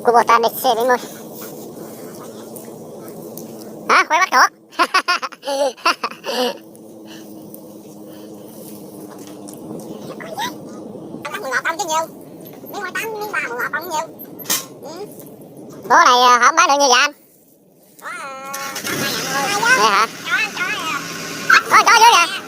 Kubota de xe đến môi. Hả? Quay bắt thỏ. Ăn chứ nhiều. Miếng 28, miếng 3, 11 ăn nhiều. Bố này không bán được như vậy anh? Có 2.000 thôi. Vậy hả? Có dưới kìa.